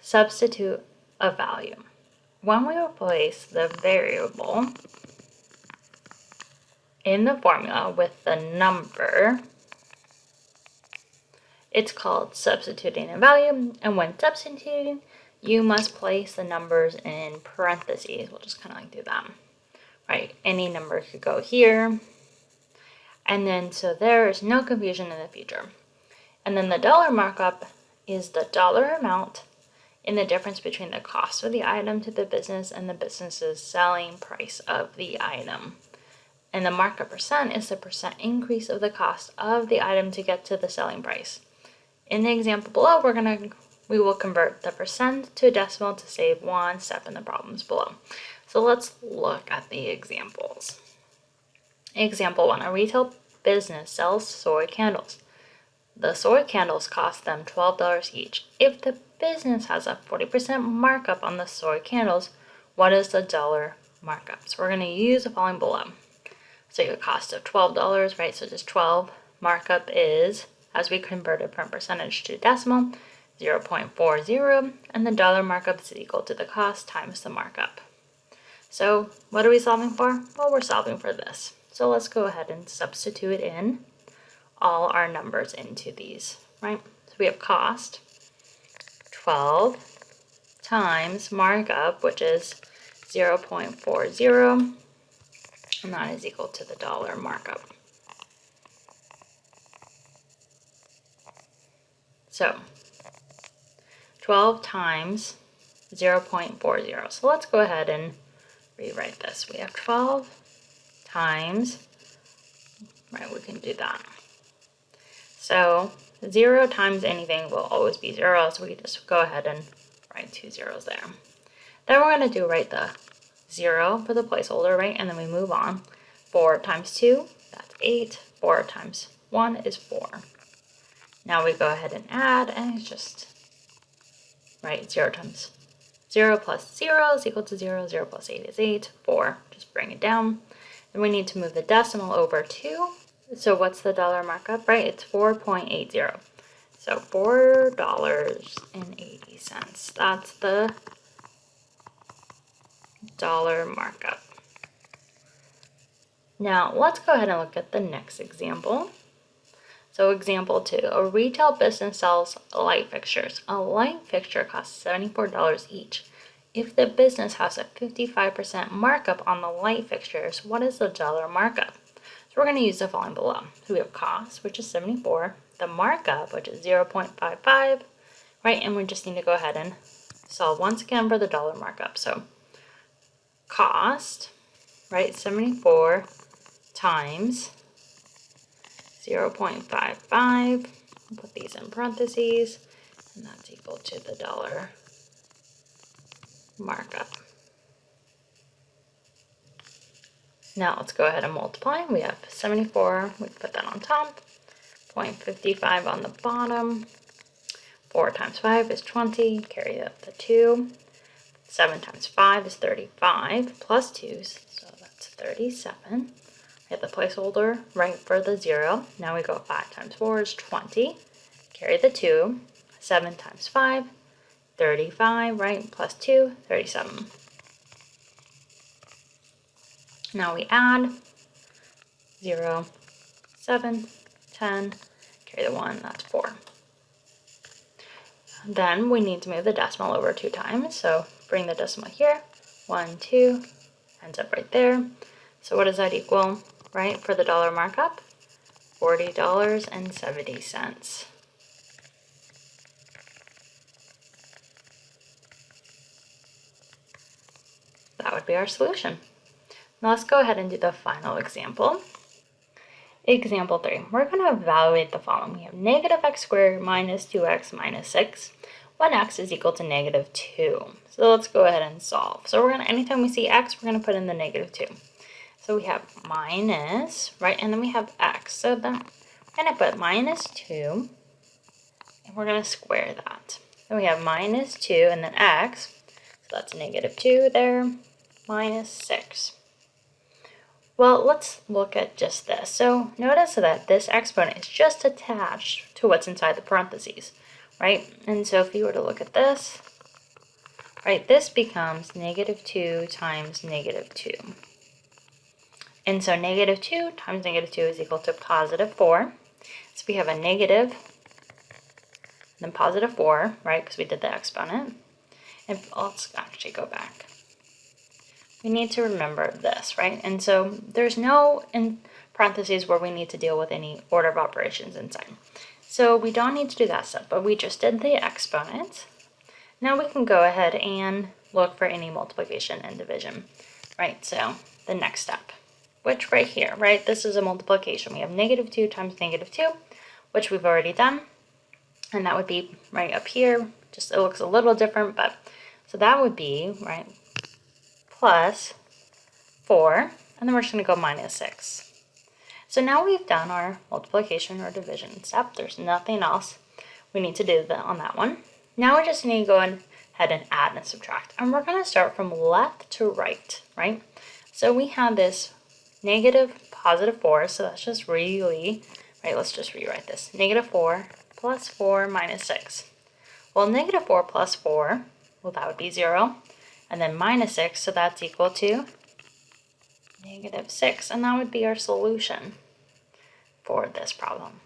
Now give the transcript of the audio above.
substitute a value. When we replace the variable in the formula with the number, it's called substituting a value. And when substituting, you must place the numbers in parentheses. We'll just kind of like do that, right? Any number could go here. And then so there is no confusion in the future. And then the dollar markup is the dollar amount in the difference between the cost of the item to the business and the business's selling price of the item. And the markup percent is the percent increase of the cost of the item to get to the selling price. In the example below, we will convert the percent to a decimal to save one step in the problems below. So let's look at the examples. Example 1, a retail business sells soy candles. The soy candles cost them $12 each. If the business has a 40% markup on the soy candles, what is the dollar markup? So we're going to use the following below. So your cost of $12, right? So just 12 markup is, as we converted from percentage to decimal, 0.40, and the dollar markup is equal to the cost times the markup. So what are we solving for? Well, we're solving for this. So let's go ahead and substitute in all our numbers into these, right? So we have cost, 12 times markup, which is 0.40, and that is equal to the dollar markup. So 12 times 0.40. So let's go ahead and rewrite this. We have 12 times, right, we can do that. So 0 times anything will always be 0, so we can just go ahead and write 2 zeros there. Then we're going to do, right, the 0 for the placeholder, right, and then we move on. 4 times 2, that's 8. 4 times 1 is 4. Now we go ahead and add, and it's just, right, 0 times 0 plus 0 is equal to 0. 0 plus 8 is 8. 4, just bring it down. Then we need to move the decimal over 2. So what's the dollar markup, right? It's 4.80. So $4.80. That's the dollar markup. Now let's go ahead and look at the next example. So example 2, a retail business sells light fixtures. A light fixture costs $74 each. If the business has a 55% markup on the light fixtures, what is the dollar markup? So we're going to use the following below. So we have cost, which is 74, the markup, which is 0.55, right? And we just need to go ahead and solve once again for the dollar markup. So cost, right, 74 times 0.55, put these in parentheses, and that's equal to the dollar markup. Now let's go ahead and multiply. We have 74, we put that on top, 0.55 on the bottom. 4 times 5 is 20, carry up the 2. 7 times 5 is 35, plus 2, so that's 37. Hit the placeholder right for the 0. Now we go 5 times 4 is 20, carry the 2. 7 times 5, 35, right, plus 2, 37. Now we add 0, 7, 10, carry the 1, that's 4. Then we need to move the decimal over 2 times, so bring the decimal here, 1, 2, ends up right there. So what does that equal, right, for the dollar markup? $40.70. That would be our solution. Now let's go ahead and do the final example. Example 3, we're going to evaluate the following. We have negative x squared minus 2x minus 6, when x is equal to negative 2. So let's go ahead and solve. So we're going to, anytime we see x, we're going to put in the negative 2. So we have minus, right, and then we have x. So then we're going to put minus 2, and we're going to square that. Then we have minus 2 and then x, so that's negative 2 there, minus 6. Well, let's look at just this. So notice that this exponent is just attached to what's inside the parentheses, right? And so if you were to look at this, right, this becomes -2 times -2. And so -2 times -2 is equal to +4. So we have a negative, then +4, right, because we did the exponent. And let's actually go back. We need to remember this, right? And so there's no in parentheses where we need to deal with any order of operations inside. So we don't need to do that step, but we just did the exponent. Now we can go ahead and look for any multiplication and division, right? So the next step, which right here, right? This is a multiplication. We have -2 times -2, which we've already done. And that would be right up here. Just it looks a little different, but so that would be, right, +4, and then we're just going to go -6. So now we've done our multiplication or division step. There's nothing else we need to do on that one. Now we just need to go ahead and add and subtract. And we're going to start from left to right, right? So we have this -4, so that's just really, right, let's just rewrite this. -4 plus 4 minus 6. Well, -4 plus 4, well, that would be 0. And then -6, so that's equal to -6. And that would be our solution for this problem.